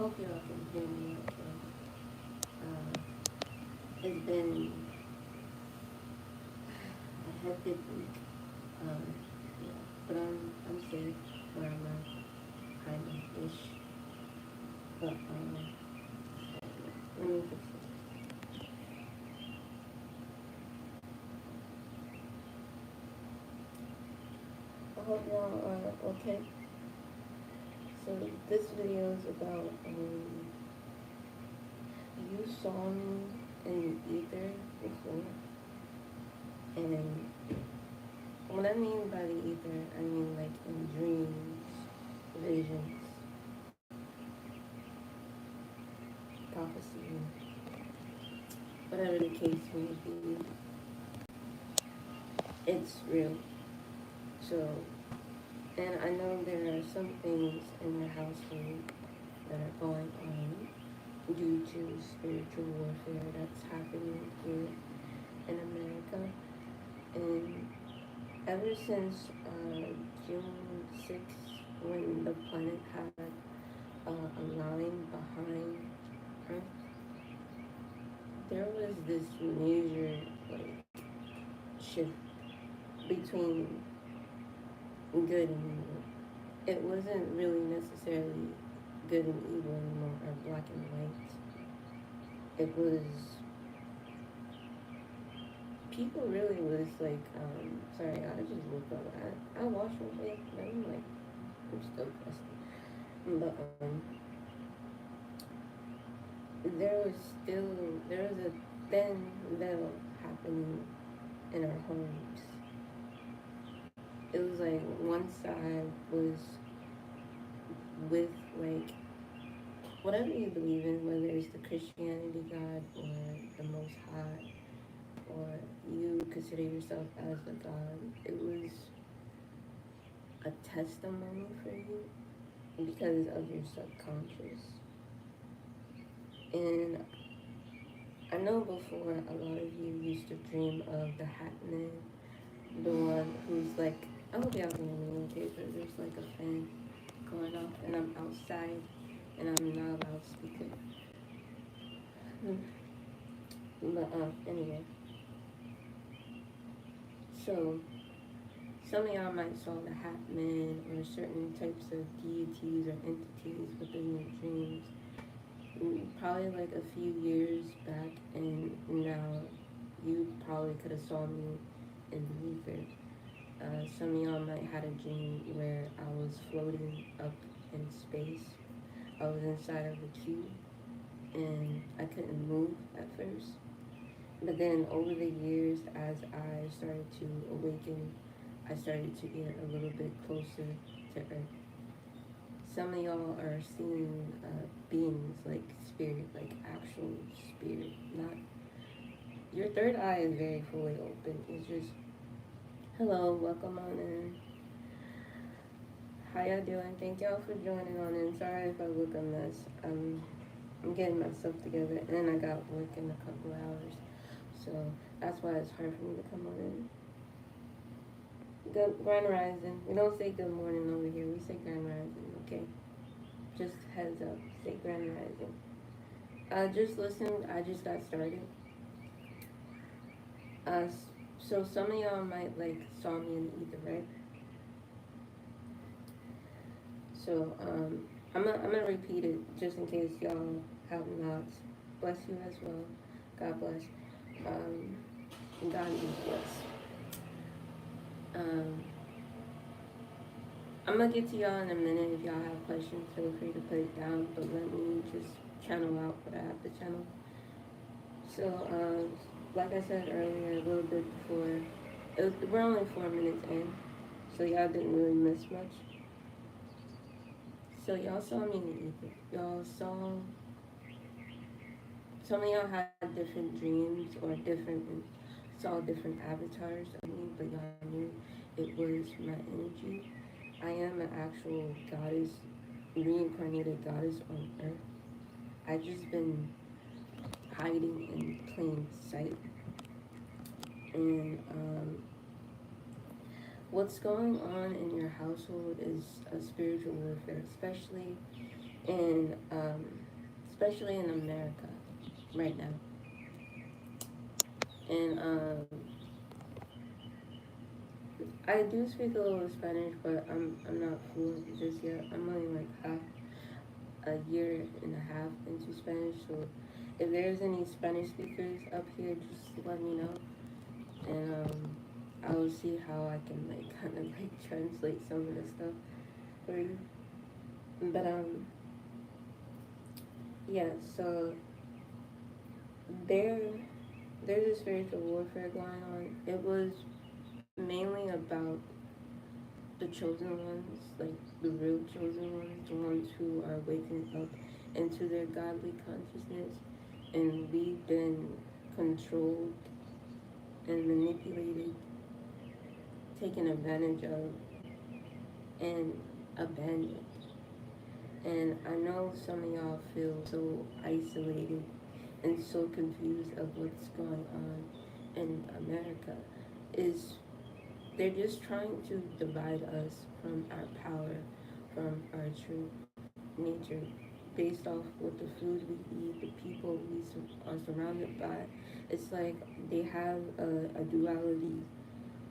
hope y'all can hear me okay. It's been a hectic week. Yeah, but I'm safe where I'm at, kind of ish. But let me fix this. I hope y'all are okay. So this video is about you saw me in ether before, and what I mean by the ether, I mean like in dreams, visions, prophecy, whatever the case may be, it's real. So, and I know there are some things in your household that are going on due to spiritual warfare that's happening here in America. And ever since June 6th, when the planet had a line behind Earth, there was this major like shift between good and evil. It wasn't really necessarily good and evil anymore, or black and white. It was people really was like, sorry, I just woke up. I washed my face, and I'm like, I'm still crusty. But there was a thin veil happening in our homes. It was like one side was with like whatever you believe in, whether it's the Christianity God or the Most High, or you consider yourself as the God. It was a testimony for you because of your subconscious. And I know before a lot of you used to dream of the Hat Man, the one who's like, I hope y'all can hear me okay, but there's like a fan going off and I'm outside and I'm not a loudspeaker. But anyway, so some of y'all might saw the Hat Man or certain types of deities or entities within your dreams. Probably like a few years back, and now you probably could have saw me in the ether. Some of y'all might had a dream where I was floating up in space. I was inside of a cube and I couldn't move at first. But then over the years, as I started to awaken, I started to get a little bit closer to Earth. Some of y'all are seeing beings like spirit, like actual spirit. Not your third eye is very fully open. It's just hello, welcome on in. How y'all doing? Thank y'all for joining on in. Sorry if I look a mess. I'm getting myself together, and then I got work in a couple hours, so that's why it's hard for me to come on in. Good Grand Rising. We don't say good morning over here. We say Grand Rising. Okay. Just heads up. Say Grand Rising. Just listen. I just got started. So some of y'all might like saw me in ether, right? So I'm gonna repeat it just in case y'all have not. Bless you as well. God bless. God be blessed. I'm gonna get to y'all in a minute. If y'all have questions, feel free to put it down. But let me just channel out what I have to channel. So, like I said earlier, a little bit before, we're only 4 minutes in, so y'all didn't really miss much. So y'all saw me in the ether. Y'all saw. Some of y'all had different dreams or saw different avatars of me, but y'all knew it was my energy. I am an actual goddess, reincarnated goddess on Earth. I've just been hiding in plain sight. And what's going on in your household is a spiritual warfare, especially in especially in America right now. And I do speak a little Spanish, but I'm not fluent just yet. I'm only like half a year and a half into Spanish, so if there's any Spanish speakers up here, just let me know, and I will see how I can like kind of like translate some of the stuff for you. But yeah. So there there's a spiritual warfare going on. It was mainly about the chosen ones, like the real chosen ones, the ones who are waking up into their godly consciousness, and we've been controlled and manipulated, taken advantage of, and abandoned. And I know some of y'all feel so isolated and so confused of what's going on in America. Is they're just trying to divide us from our power, from our true nature, based off what the food we eat, the people we are surrounded by. It's like they have a duality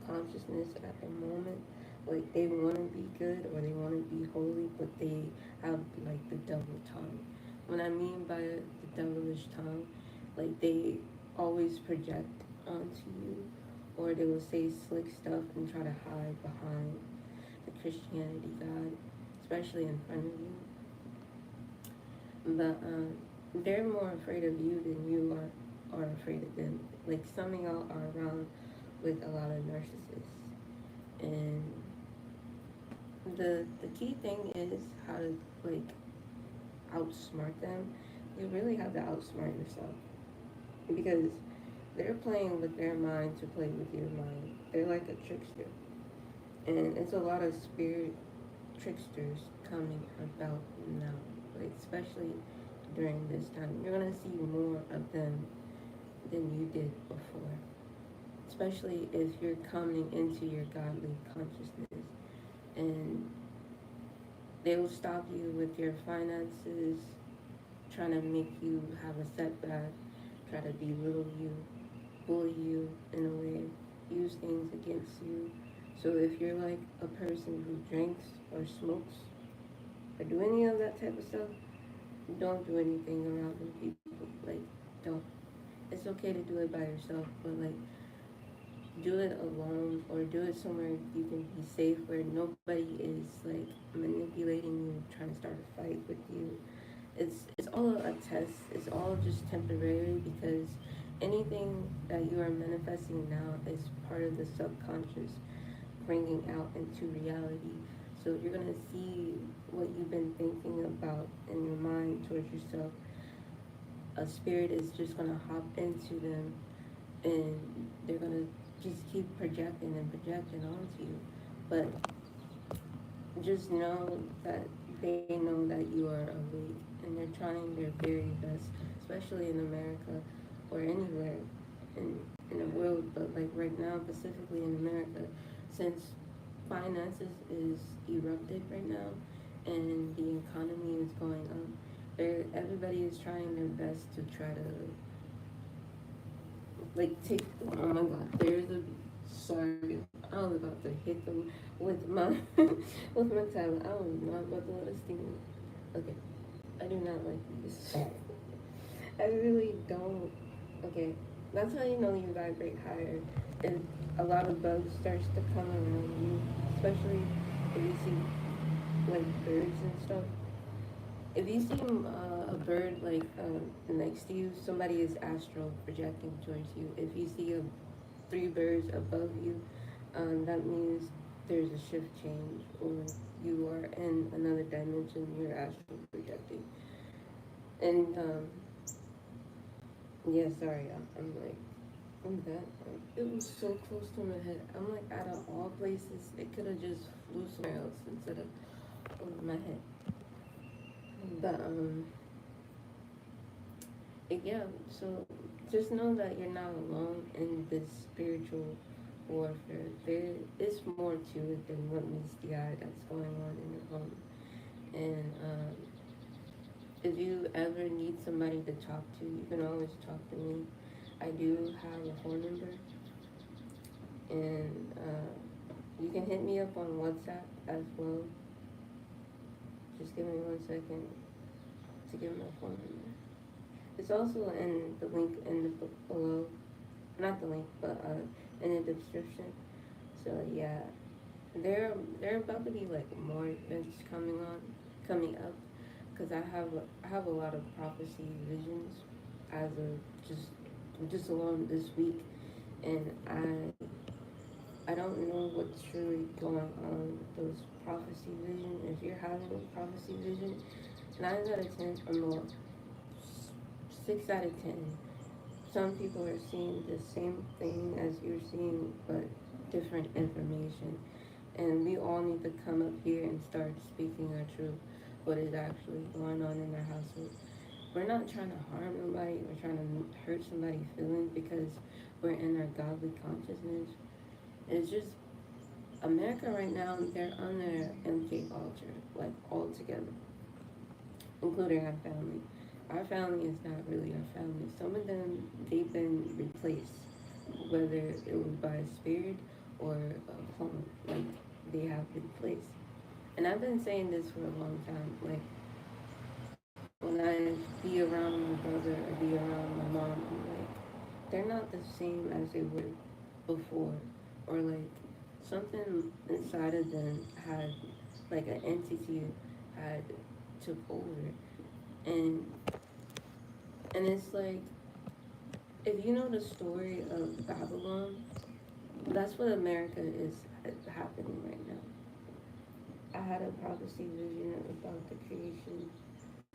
consciousness at the moment. Like they want to be good or they want to be holy, but they have like the devil tongue. What I mean by the devilish tongue, like they always project onto you, or they will say slick stuff and try to hide behind the Christianity God, especially in front of you. But they're more afraid of you than you are afraid of them. Like some of y'all are around with a lot of narcissists, and the key thing is how to like outsmart them. You really have to outsmart yourself because they're playing with their mind to play with your mind. They're like a trickster, and it's a lot of spirit tricksters coming about now, like especially during this time. You're gonna see more of them than you did before, especially if you're coming into your godly consciousness, and they will stop you with your finances, trying to make you have a setback, try to belittle you, bully you in a way, use things against you. So if you're like a person who drinks or smokes or do any of that type of stuff, don't do anything around them people. Like, don't. It's okay to do it by yourself, but like, do it alone or do it somewhere you can be safe where nobody is like manipulating you, trying to start a fight with you. It's all a test. It's all just temporary because anything that you are manifesting now is part of the subconscious bringing out into reality. So you're gonna see what you've been thinking about in your mind towards yourself. A spirit is just gonna hop into them, and they're gonna just keep projecting and projecting onto you. But just know that they know that you are awake, and they're trying their very best, especially in America or anywhere in the world. But like right now, specifically in America, since finances is erupted right now and the economy is going up, everybody is trying their best to try to like take. Oh my God, there's a sorry. I was about to hit them with my with my tablet. I was not about to let it steam. Okay, I do not like this. I really don't. Okay, that's how you know you vibrate higher. If a lot of bugs starts to come around you, especially if you see like birds and stuff. If you see a bird like next to you, somebody is astral projecting towards you. If you see three birds above you, that means there's a shift change, or you are in another dimension. You're astral projecting. And yeah, sorry, I'm like, I'm that. It was so close to my head. I'm like, out of all places, it could have just flew somewhere else instead of over my head. But yeah. So just know that you're not alone in this spiritual warfare. There is more to it than what meets the eye that's going on in your home, and if you ever need somebody to talk to, you can always talk to me. I do have a phone number, and you can hit me up on WhatsApp as well. Just give me 1 second to give my phone number. It's also in the link in the book below. Not the link, but in the description. So yeah, there are about to be like more events coming up, because I have a lot of prophecy visions as of just alone this week, and I don't know what's truly going on with those prophecy vision. If you're having a prophecy vision, 9 out of 10 or more, 6 out of 10, some people are seeing the same thing as you're seeing, but different information. And we all need to come up here and start speaking our truth, what is actually going on in our household. We're not trying to harm nobody, we're trying to hurt somebody's feelings because we're in our godly consciousness. It's just America right now, they're on their MK culture, like all together, including our family. Our family is not really our family. Some of them, they've been replaced, whether it was by a spirit or a clone. Like, they have been placed. And I've been saying this for a long time. Like, when I be around my brother or be around my mom, I'm like, they're not the same as they were before. Or like, something inside of them had, like an entity had took over. And and it's like, if you know the story of Babylon, that's what America is happening right now. I had a prophecy vision about the creation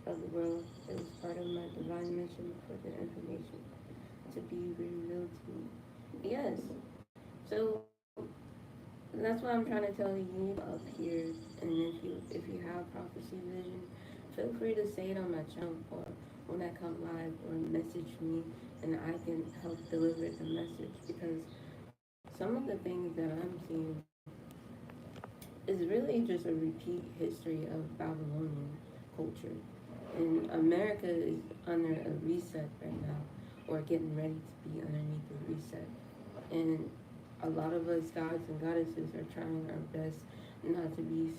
of the world. It was part of my divine mission for the information to be revealed to me. Yes. So that's why I'm trying to tell you up here. And if you have prophecy vision, feel free to say it on my channel or when I come live, or message me and I can help deliver the message, because some of the things that I'm seeing is really just a repeat history of Babylonian culture. And America is under a reset right now, or getting ready to be underneath a reset. And a lot of us gods and goddesses are trying our best not to be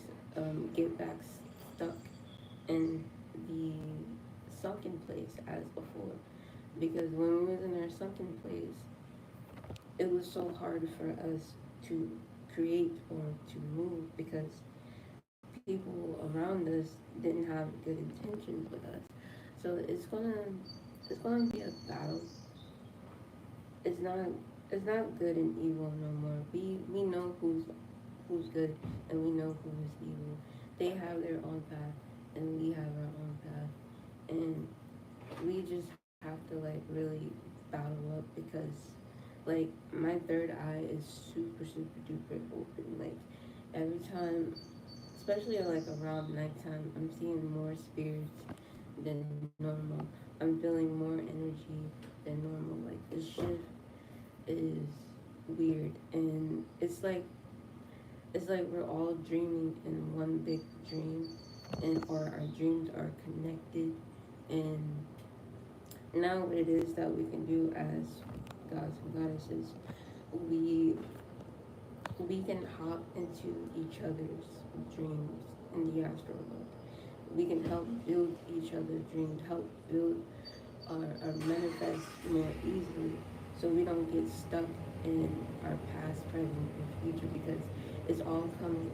get back stuck in the sunken place as before. Because when we was in our sunken place, it was so hard for us to create or to move, because people around us didn't have good intentions with us. So it's gonna be a battle. It's not it's not good and evil no more. We know who's good and we know who is evil. They have their own path and we have our own path. And we just have to like really battle up, because like my third eye is super duper open. Like every time, especially like around nighttime, I'm seeing more spirits than normal. I'm feeling more energy than normal. Like this shift is weird, and it's like we're all dreaming in one big dream, and or our dreams are connected. And now what it is that we can do as gods and goddesses, we we can hop into each other's dreams in the astral world. We can help build each other's dreams, help build our manifest more easily, so we don't get stuck in our past, present, and future, because it's all coming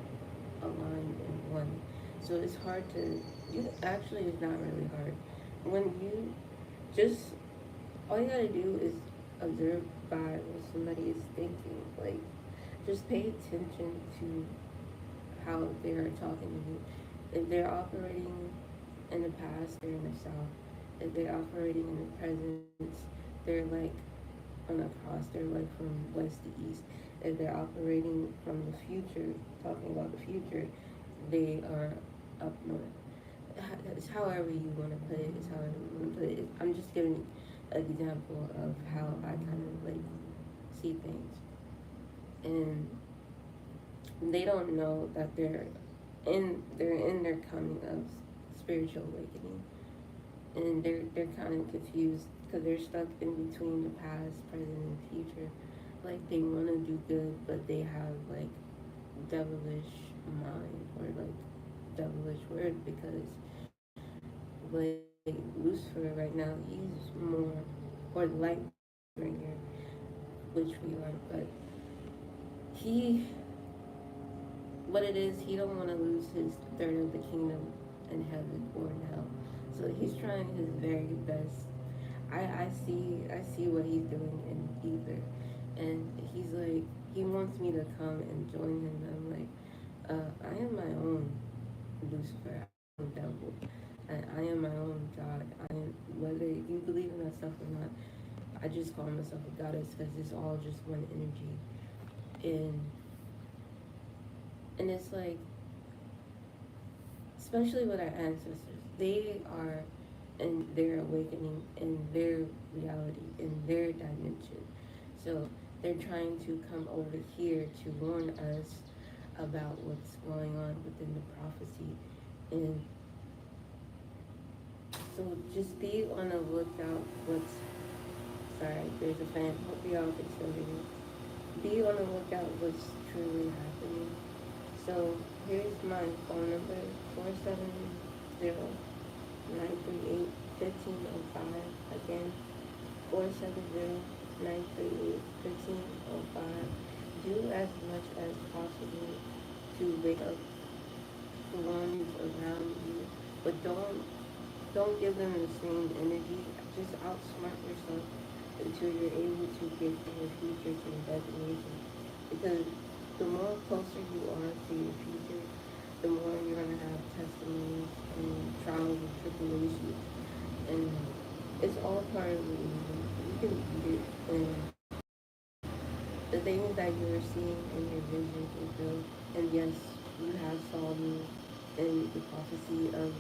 aligned in one. So it's hard to, you actually, it's not really hard. When you just, all you gotta do is observe by what somebody is thinking. Like, just pay attention to how they're talking to you. If they're operating in the past, they're in the south. If they're operating in the present, they're like on a cross, they're like from west to east. If they're operating from the future, talking about the future, they are up north. It's however you want to put it. It's however you want to put it. I'm just giving an example of how I kind of like see things. And they don't know that they're in their coming of spiritual awakening. and they're kind of confused because they're stuck in between the past, present, and future. Like they want to do good, but they have like devilish mind or like devilish word because like Lucifer right now he's more or light bringer, which we are, but he what it is he don't want to lose his third of the kingdom in heaven or in hell. So he's trying his very best. I see what he's doing in ether, and he's like he wants me to come and join him. I'm like, I am my own Lucifer. I am the devil. I am my own God. I am whether you believe in that stuff or not. I just call myself a goddess because it's all just one energy, and it's like especially with our ancestors, they are in their awakening, in their reality, in their dimension. So they're trying to come over here to warn us about what's going on within the prophecy. And so just be on the lookout what's sorry, there's a fan. Hope y'all can still hear me. Be on the lookout what's truly happening. So here's my phone number, 470-938-1505. Again, 470-938-1505. Do as much as possible to wake up the ones around you, but don't give them the same energy. Just outsmart yourself until you're able to get from your future to your destination. Because the more closer you are to your future, the more you're going to have testimonies and trials and tribulations. And it's all part of the reason. You can beat it. And the things that you are seeing in your visions is real. And yes, you have saw me in the prophecy of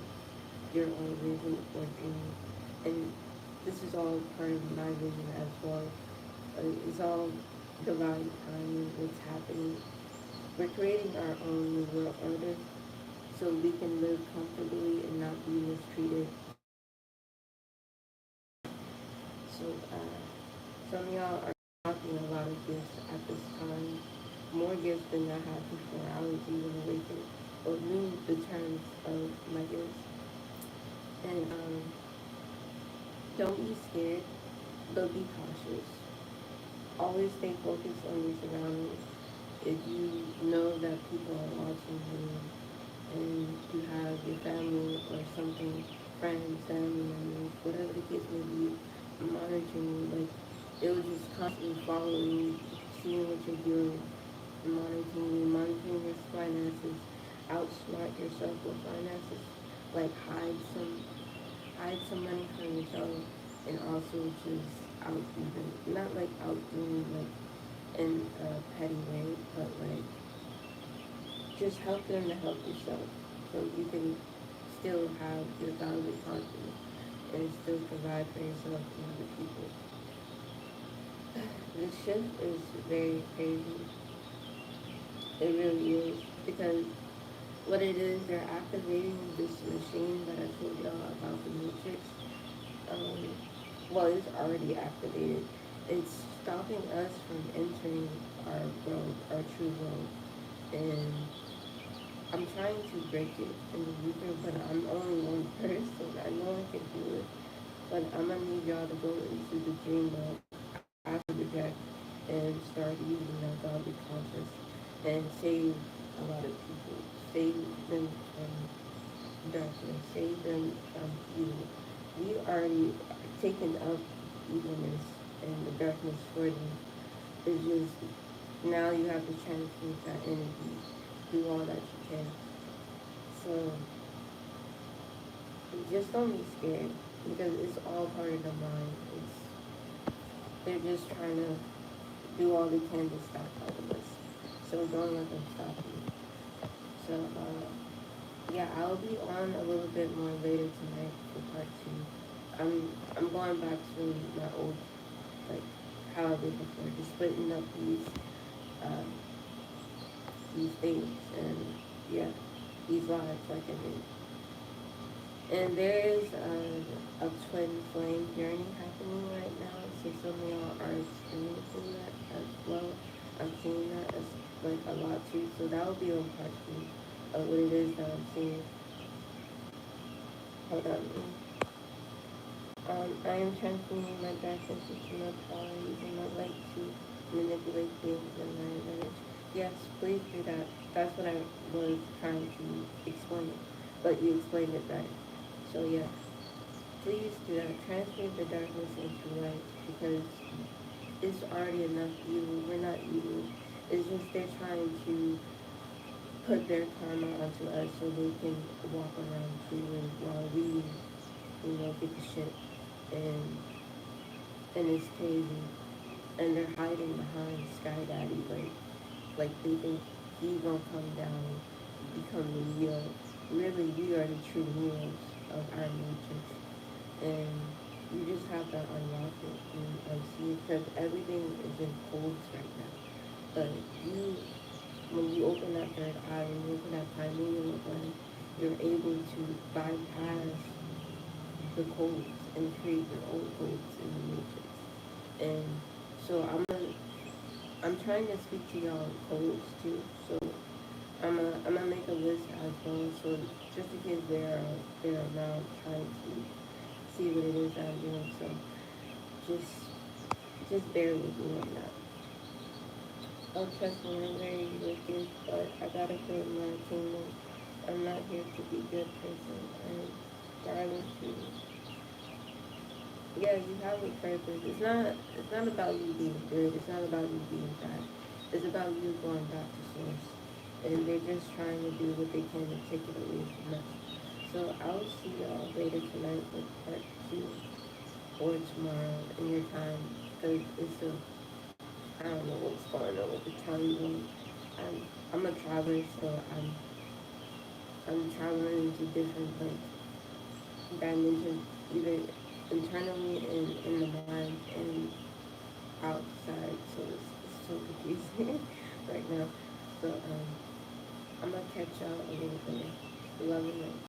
your own vision or dream. And this is all part of my vision as well. It's all divine timing, what's happening. We're creating our own new world order so we can live comfortably and not be mistreated. So some of y'all are unlocking a lot of gifts at this time, more gifts than I had before I was even awakened or knew the terms of my gifts. And don't be scared, but be cautious. Always stay focused on your surroundings. If you know that people are watching you and you have your family or something, friends, family members, whatever the case may be, monitoring you, like it will just constantly following you, seeing what you're doing, monitoring your finances, outsmart yourself with finances, like hide some money from yourself, and also just outdo them. Not like outdoing like in a petty way, but like just help them to help yourself, so you can still have your godly confidence and still provide for yourself and other people. The shift is very crazy. It really is because what it is, they're activating this machine that I told y'all about the matrix. Um, well, it's already activated. It's stopping us from entering our world, our true world. And I'm trying to break it in the future, but I'm only one person. I know I can do it. But I'm going to need y'all to go into the dream world after the death and start using that godly conscious and save a lot of people. Save them from darkness. Save them from evil. We already taken up evilness and the darkness for them. It's just now you have to transmute that energy. Do all that you can. So just don't be scared because it's all part of the mind. They're just trying to do all they can to stop all of us. So don't let them stop you. So yeah, I'll be on a little bit more later tonight for part 2. I'm going back to my old like how I did before, just splitting up these things and yeah, these lives like I did. And there is a twin flame journey happening right now, so some of y'all are experiencing that as well. I'm seeing that as like a lot too, so that will be on part 2 of what it is that I'm seeing. Hold on. I am transforming my darkness into my power, using my light to manipulate things in my advantage. Yes, please do that. That's what I was trying to explain, but you explained it better. So yeah, please do that. Transmute the darkness into light, because it's already enough evil. We're not evil. It's just they're trying to put their karma onto us so they can walk around freely while we, get the shit. And it's crazy. And they're hiding behind Sky Daddy, like they think he gonna come down and become the real. Really, we are the true heroes of our matrix, and you just have to unlock it and unsee it, because everything is in folds right now. But when you open that third eye, when you open that pineal gland, you're able to bypass the codes and create your own codes in the matrix. And so I'm trying to speak to y'all in codes too. So I'm gonna make a list as well. So just in case they're now trying to see what it is that I'm doing. So just bear with me on that. Oh, trust me, I'm very wicked, but I gotta build my kingdom. I'm not here to be a good person. I'm driving to. Yeah, you have a purpose. It's not about you being good. It's not about you being bad. It's about you going back to source. And they're just trying to do what they can to take it away from us. So I'll see y'all later tonight with part 2 or tomorrow in your time, because I don't know what's going on with the time zone. I'm a traveler, so I'm traveling into different dimensions, either internally and in the mind and outside. So it's so confusing right now. So I'm gonna catch y'all a little bit. Love and light.